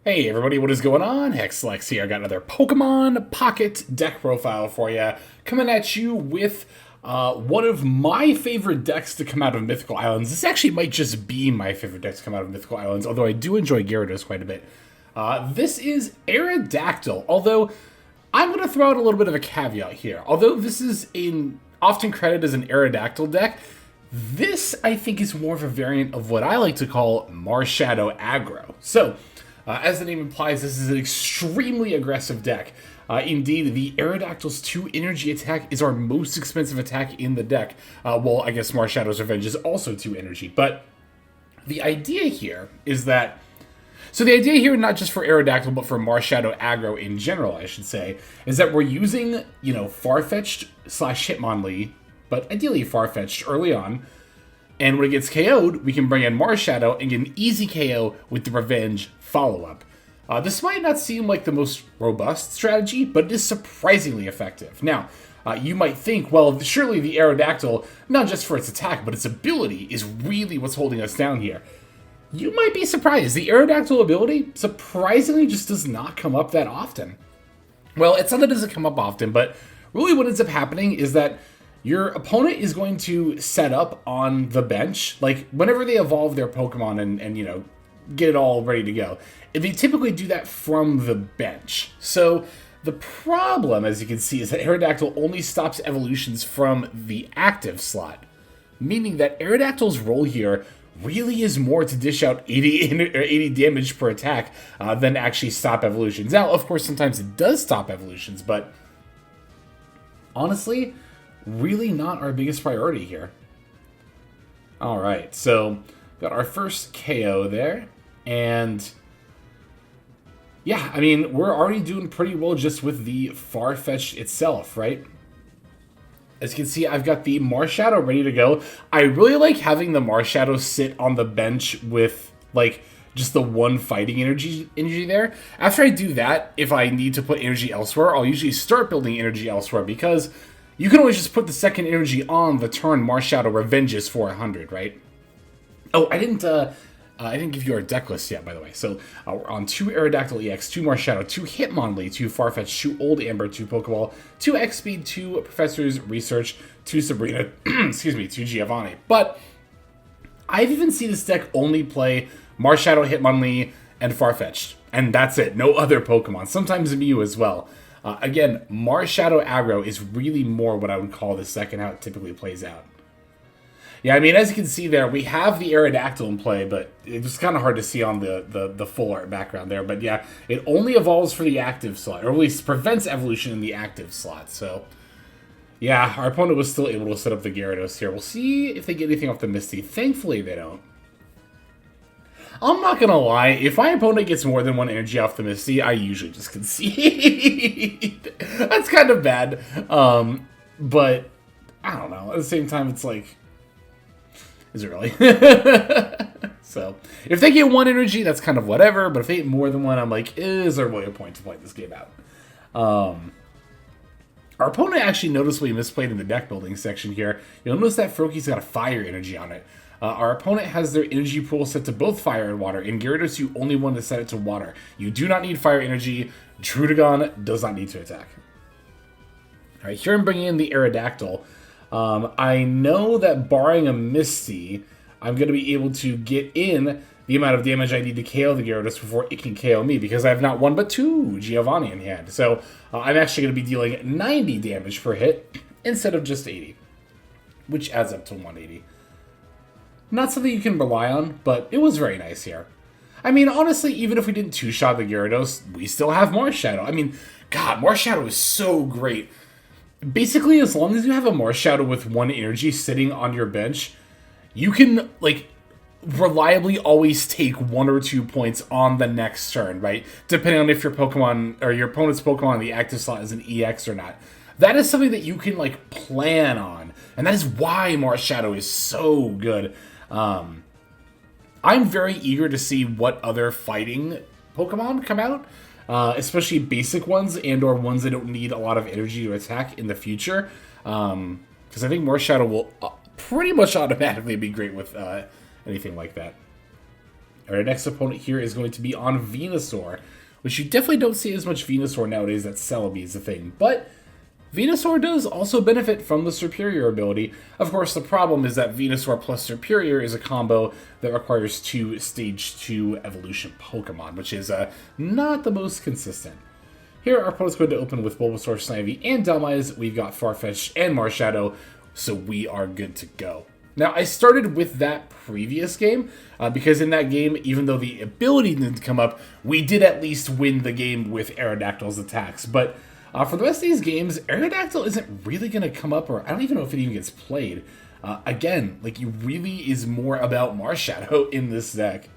Hey everybody, what is going on? Hexlex here. I got another Pokemon Pocket deck profile for you, coming at you with one of my favorite decks to come out of Mythical Islands. This actually might just be my favorite deck to come out of Mythical Islands, although I do enjoy Gyarados quite a bit. This is Aerodactyl, although I'm going to throw out a little bit of a caveat here. Although this is often credited as an Aerodactyl deck, this I think is more of a variant of what I like to call Marshadow aggro. So, as the name implies, this is an extremely aggressive deck. Indeed, the Aerodactyl's 2 energy attack is our most expensive attack in the deck. Well, I guess Marshadow's Revenge is also 2 energy. But the idea here is that... So the idea here, not just for Aerodactyl, but for Marshadow aggro in general, I should say, is that we're using, Farfetch'd / Hitmonlee, but ideally Farfetch'd early on. And when it gets KO'd, we can bring in Marshadow and get an easy KO with the Revenge follow-up. This might not seem like the most robust strategy, but it is surprisingly effective. Now, you might think, well, surely the Aerodactyl, not just for its attack, but its ability, is really what's holding us down here. You might be surprised. The Aerodactyl ability, surprisingly, just does not come up that often. Well, it's not that it doesn't come up often, but really what ends up happening is that your opponent is going to set up on the bench, like whenever they evolve their Pokemon and get it all ready to go. They typically do that from the bench. So the problem, as you can see, is that Aerodactyl only stops evolutions from the active slot, meaning that Aerodactyl's role here really is more to dish out 80 damage per attack than actually stop evolutions. Now, of course, sometimes it does stop evolutions, but honestly, really not our biggest priority here. Alright, so got our first KO there, and yeah, I mean, we're already doing pretty well just with the Farfetch'd itself, right? As you can see, I've got the Marshadow ready to go. I really like having the Marshadow sit on the bench with, like, just the one fighting energy there. After I do that, if I need to put energy elsewhere, I'll usually start building energy elsewhere, because you can always just put the second energy on the turn Marshadow revenges for 100, right? Oh, I didn't give you our deck list yet, by the way. So we're on 2 Aerodactyl EX, 2 Marshadow, 2 Hitmonlee, 2 Farfetch'd, 2 Old Amber, 2 Pokeball, 2 X-Speed, 2 Professor's Research, 2 Sabrina, excuse me, 2 Giovanni. But I've even seen this deck only play Marshadow, Hitmonlee, and Farfetch'd. And that's it. No other Pokemon. Sometimes Mew as well. Again, Marshadow aggro is really more what I would call this deck and how it typically plays out. Yeah, I mean, as you can see there, we have the Aerodactyl in play, but it's kind of hard to see on the full art background there. But yeah, it only evolves for the active slot, or at least prevents evolution in the active slot. So yeah, our opponent was still able to set up the Gyarados here. We'll see if they get anything off the Misty. Thankfully, they don't. I'm not gonna lie, if my opponent gets more than 1 energy off the Misty, I usually just concede. That's kind of bad. But I don't know. At the same time, it's like, is it really? So, if they get 1 energy, that's kind of whatever. But if they get more than 1, I'm like, is there really a point to play this game out? Our opponent actually noticeably misplayed in the deck building section here. You'll notice that Froakie's got a fire energy on it. Our opponent has their energy pool set to both fire and water. In Gyarados, you only want to set it to water. You do not need fire energy. Druddigon does not need to attack. Alright, here I'm bringing in the Aerodactyl. I know that barring a Misty, I'm going to be able to get in the amount of damage I need to KO the Gyarados before it can KO me, because I have not 1 but 2 Giovanni in hand. So I'm actually going to be dealing 90 damage per hit instead of just 80, which adds up to 180. Not something you can rely on, but it was very nice here. I mean, honestly, even if we didn't 2-shot the Gyarados, we still have Marshadow. I mean, God, Marshadow is so great. Basically, as long as you have a Marshadow with 1 energy sitting on your bench, you can, like, reliably always take 1 or 2 points on the next turn, right? Depending on if your Pokemon, or your opponent's Pokemon in the active slot is an EX or not. That is something that you can, like, plan on. And that is why Marshadow is so good. I'm very eager to see what other fighting Pokemon come out, especially basic ones and or ones that don't need a lot of energy to attack in the future, because I think Marshadow will pretty much automatically be great with anything like that. Our next opponent here is going to be on Venusaur, which you definitely don't see as much Venusaur nowadays that Celebi is a thing, but Venusaur does also benefit from the Superior ability. Of course, the problem is that Venusaur plus Superior is a combo that requires 2 Stage 2 evolution Pokemon, which is not the most consistent. Here, our opponent's going to open with Bulbasaur, Snivy, and Dhelmise. We've got Farfetch'd and Marshadow, so we are good to go. Now, I started with that previous game, because in that game, even though the ability didn't come up, we did at least win the game with Aerodactyl's attacks. But for the rest of these games, Aerodactyl isn't really going to come up, or I don't even know if it even gets played. Again, like, it really is more about Marshadow in this deck.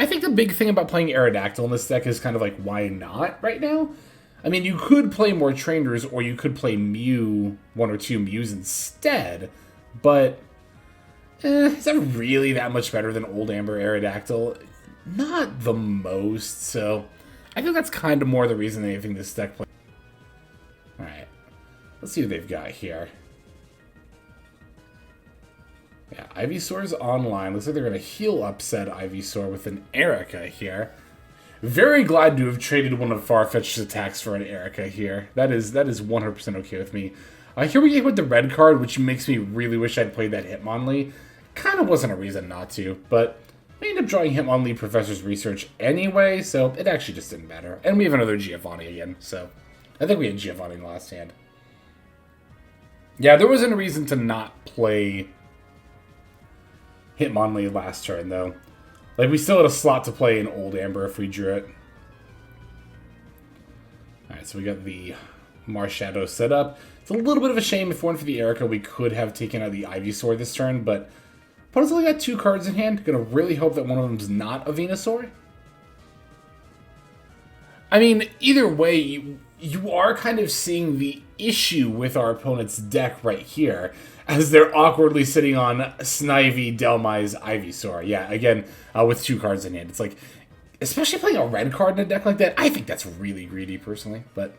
I think the big thing about playing Aerodactyl in this deck is kind of like, why not right now? I mean, you could play more trainers, or you could play Mew, 1 or 2 Mews instead, but is that really that much better than Old Amber Aerodactyl? Not the most, so I think that's kind of more the reason than anything this deck plays. Alright, let's see what they've got here. Yeah, Ivysaur's online. Looks like they're going to heal upset Ivysaur with an Erica here. Very glad to have traded one of Farfetch'd's attacks for an Erica here. That is 100% okay with me. Here we get with the red card, which makes me really wish I'd played that Hitmonlee. Kind of wasn't a reason not to, but I ended up drawing Hitmonlee Professor's Research anyway, so it actually just didn't matter. And we have another Giovanni again, so I think we had Giovanni in the last hand. Yeah, there wasn't a reason to not play Hitmonlee last turn, though. Like, we still had a slot to play in Old Amber if we drew it. Alright, so we got the Marshadow set up. It's a little bit of a shame. If it weren't for the Erica, we could have taken out the Ivysaur this turn, but opponent's only got 2 cards in hand. Gonna really hope that one of them's not a Venusaur. I mean, either way, you are kind of seeing the issue with our opponent's deck right here, as they're awkwardly sitting on Snivy, Dhelmise, Ivysaur. Yeah, again, with 2 cards in hand. It's like, especially playing a red card in a deck like that, I think that's really greedy, personally. But,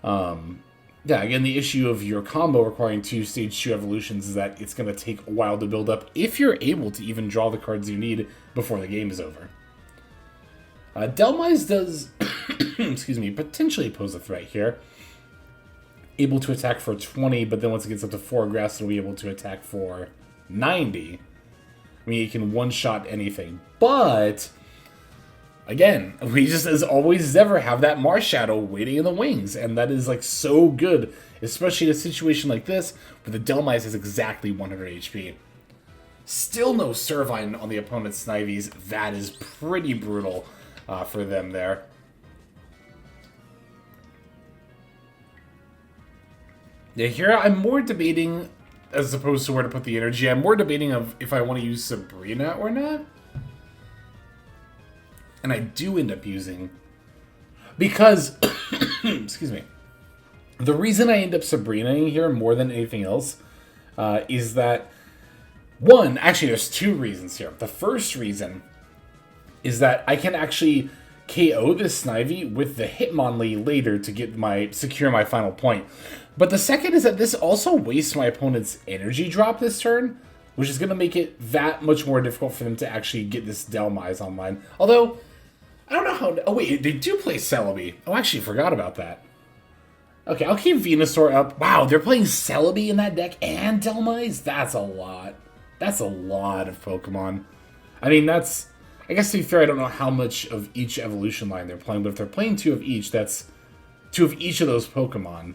yeah, again, the issue of your combo requiring 2 Stage 2 evolutions is that it's going to take a while to build up, if you're able to even draw the cards you need before the game is over. Dhelmise does, excuse me, potentially pose a threat here. Able to attack for 20, but then once it gets up to 4 grass, it'll be able to attack for 90. I mean, it can one-shot anything. But, again, we just, as always, ever have that Marshadow waiting in the wings. And that is, like, so good, especially in a situation like this, where the Dhelmise has exactly 100 HP. Still no Servine on the opponent's Snivies. That is pretty brutal for them there. Yeah, here I'm more debating, as opposed to where to put the energy, I'm more debating of if I want to use Sabrina or not. And I do end up using, because, excuse me, the reason I end up Sabrinaing here more than anything else is that, one, actually there's 2 reasons here. The first reason is that I can actually KO this Snivy with the Hitmonlee later to get secure my final point. But the second is that this also wastes my opponent's energy drop this turn, which is going to make it that much more difficult for them to actually get this Dhelmise online. Although, I don't know how... Oh, wait, they do play Celebi. Oh, I actually forgot about that. Okay, I'll keep Venusaur up. Wow, they're playing Celebi in that deck and Dhelmise? That's a lot. That's a lot of Pokemon. I mean, that's... I guess to be fair, I don't know how much of each evolution line they're playing, but if they're playing 2 of each, that's 2 of each of those Pokemon.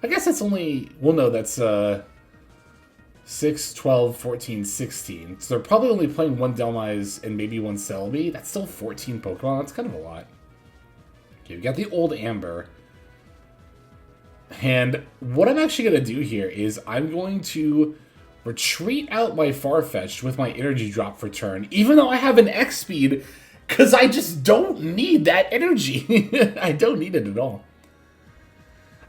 I guess that's only... Well, no, that's 6, 12, 14, 16. So they're probably only playing 1 Dhelmise and maybe 1 Celebi. That's still 14 Pokemon. That's kind of a lot. Okay, we got the Old Amber. And what I'm actually going to do here is I'm going to retreat out my Farfetch'd with my energy drop for turn, even though I have an X speed, because I just don't need that energy. I don't need it at all.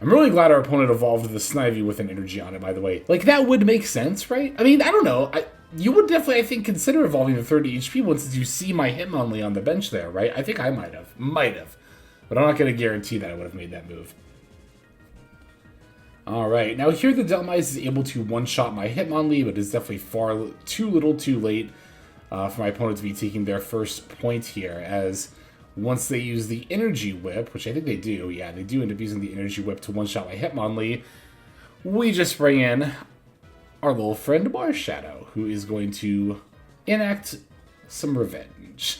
I'm really glad our opponent evolved the Snivy with an energy on it, by the way. Like, that would make sense, right? I mean, I don't know. You would definitely, I think, consider evolving the 30 HP once you see my Hitmonlee on the bench there, right? I think I might have. Might have. But I'm not going to guarantee that I would have made that move. Alright, now here the Dhelmise is able to one-shot my Hitmonlee, but is definitely far too little too late. for my opponent to be taking their first point here, as once they use the Energy Whip, which I think they do, yeah, they do end up using the Energy Whip to one-shot my Hitmonlee, we just bring in our little friend Marshadow, who is going to enact some revenge.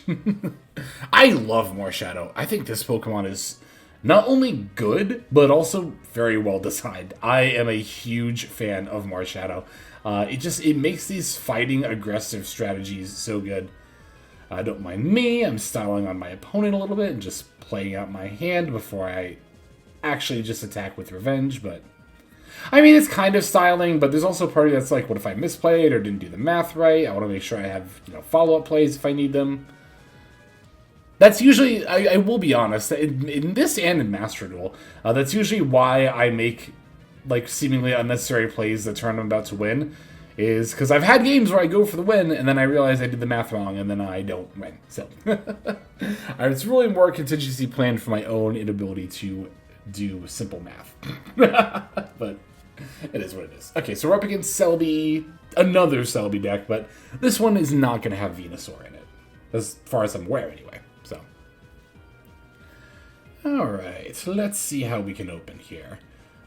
I love Marshadow. I think this Pokemon is not only good, but also very well designed. I am a huge fan of Marshadow. It makes these fighting aggressive strategies so good. Don't mind me, I'm styling on my opponent a little bit and just playing out my hand before I actually just attack with revenge, but I mean, it's kind of styling, but there's also a part of that's like, what if I misplayed or didn't do the math right? I want to make sure I have, follow-up plays if I need them. That's usually, I will be honest, in this and in Master Duel, that's usually why I make, like, seemingly unnecessary plays that turn I'm about to win, is because I've had games where I go for the win, and then I realize I did the math wrong, and then I don't win. So, it's really more a contingency plan for my own inability to do simple math. But it is what it is. Okay, so we're up against Celebi, another Celebi deck, but this one is not going to have Venusaur in it, as far as I'm aware anyway. So, alright, let's see how we can open here.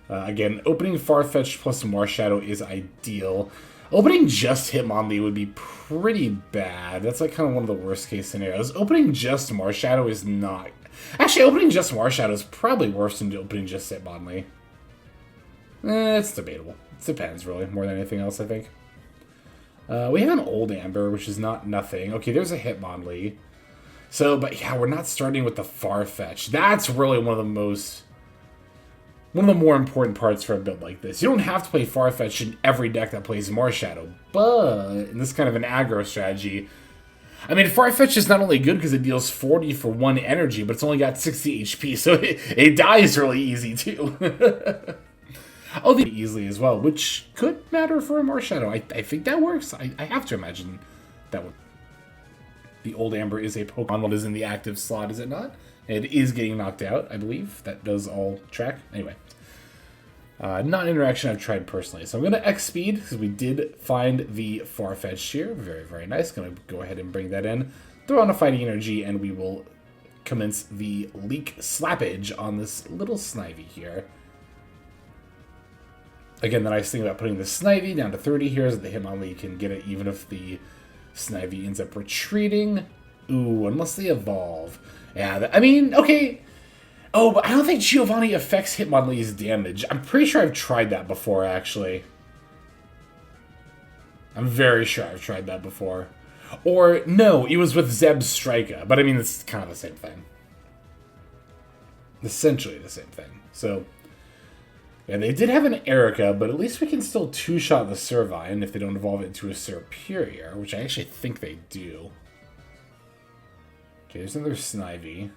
Again, opening Farfetch'd plus Marshadow is ideal. Opening just Hitmonlee would be pretty bad. That's like kind of one of the worst case scenarios. Opening just Marshadow is not... Actually, opening just Marshadow is probably worse than opening just Hitmonlee. It's debatable. It depends, really, more than anything else, I think. We have an Old Amber, which is not nothing. Okay, there's a Hitmonlee. So, but yeah, we're not starting with the Farfetch. That's really one of the more important parts for a build like this. You don't have to play Farfetch in every deck that plays Marshadow, but in this kind of an aggro strategy, I mean, Farfetch is not only good because it deals 40 for 1 energy, but it's only got 60 HP, so it dies really easy, too. Oh, they easily as well, which could matter for a Marshadow. I think that works. I have to imagine that would. The Old Amber is a Pokemon that is in the active slot, is it not? It is getting knocked out, I believe. That does all track. Anyway. Not an interaction I've tried personally. So I'm going to X-Speed, because we did find the Farfetch'd here. Very, very nice. Going to go ahead and bring that in. Throw on a Fighting Energy, and we will commence the Leak Slappage on this little Snivy here. Again, the nice thing about putting the Snivy down to 30 here is that the Hitmonlee can get it even if the Snivy ends up retreating. Ooh, unless they evolve. Yeah, I mean, okay. Oh, but I don't think Giovanni affects Hitmonlee's damage. I'm pretty sure I've tried that before, actually. I'm very sure I've tried that before. Or, no, it was with Zeb's Strika. But I mean, it's kind of the same thing. Essentially the same thing. So, yeah, they did have an Erica, but at least we can still two-shot the Servine if they don't evolve it into a Serperior, which I actually think they do. Okay, there's another Snivy.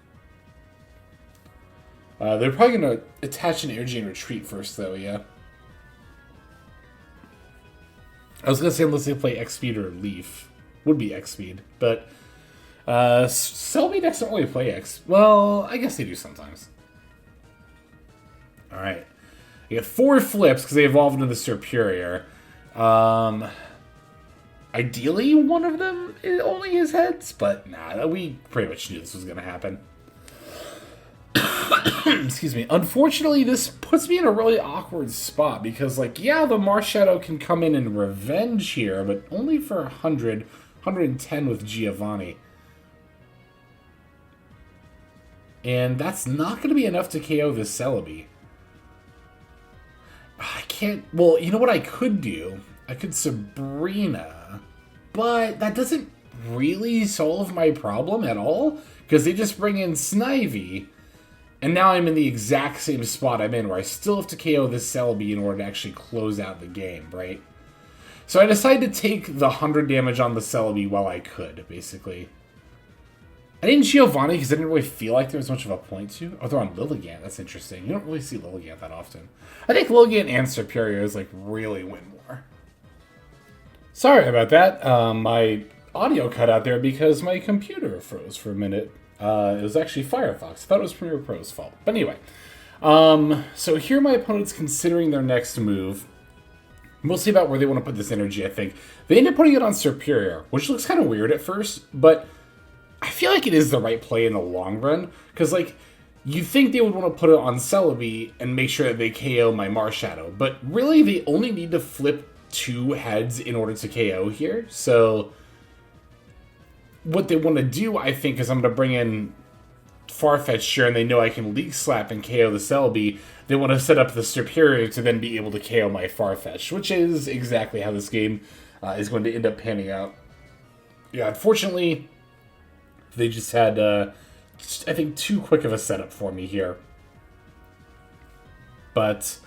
They're probably going to attach an energy and retreat first, though, yeah. I was going to say unless they play X-Speed or Leaf. Would be X-Speed, but Celebi decks don't really play X. Well, I guess they do sometimes. Alright. You get 4 flips because they evolved into the Serperior. Ideally, one of them only is heads, but nah, we pretty much knew this was going to happen. Excuse me. Unfortunately, this puts me in a really awkward spot because, like, yeah, the Marshadow can come in and revenge here, but only for 100, 110 with Giovanni. And that's not going to be enough to KO this Celebi. I can't... Well, you know what I could do? I could Sabrina, but that doesn't really solve my problem at all because they just bring in Snivy. And now I'm in the exact same spot I'm in, where I still have to KO this Celebi in order to actually close out the game, right? So I decided to take the 100 damage on the Celebi while I could, basically. I didn't Giovanni because I didn't really feel like there was much of a point to. Oh, they're on Lilligant. That's interesting. You don't really see Lilligant that often. I think Lilligant and Serperior like really win more. Sorry about that. My audio cut out there because my computer froze for a minute. It was actually Firefox. I thought it was Premiere Pro's fault. But anyway. So here my opponent's considering their next move. We'll see about where they want to put this energy, I think. They end up putting it on Superior, which looks kind of weird at first, but I feel like it is the right play in the long run. Because, like, you think they would want to put it on Celebi and make sure that they KO my Marshadow. But really, they only need to flip 2 heads in order to KO here. So what they want to do, I think, is I'm going to bring in Farfetch'd here, and they know I can Leak Slap and KO the Celebi. They want to set up the Superior to then be able to KO my Farfetch'd, which is exactly how this game is going to end up panning out. Yeah, unfortunately, they just had, I think, too quick of a setup for me here. But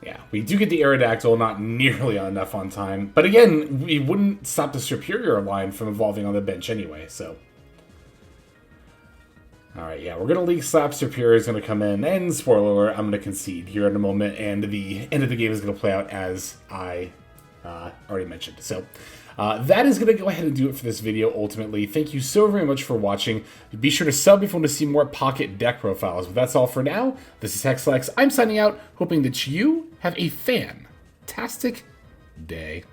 yeah, we do get the Aerodactyl, not nearly enough on time. But again, we wouldn't stop the Superior line from evolving on the bench anyway, so. Alright, yeah, we're going to Leak Slap. Superior is going to come in, and spoiler alert, I'm going to concede here in a moment, and the end of the game is going to play out as I already mentioned. So, that is going to go ahead and do it for this video, ultimately. Thank you so very much for watching. Be sure to sub if you want to see more Pocket deck profiles. But that's all for now. This is Hexlex. I'm signing out, hoping that you have a fantastic day.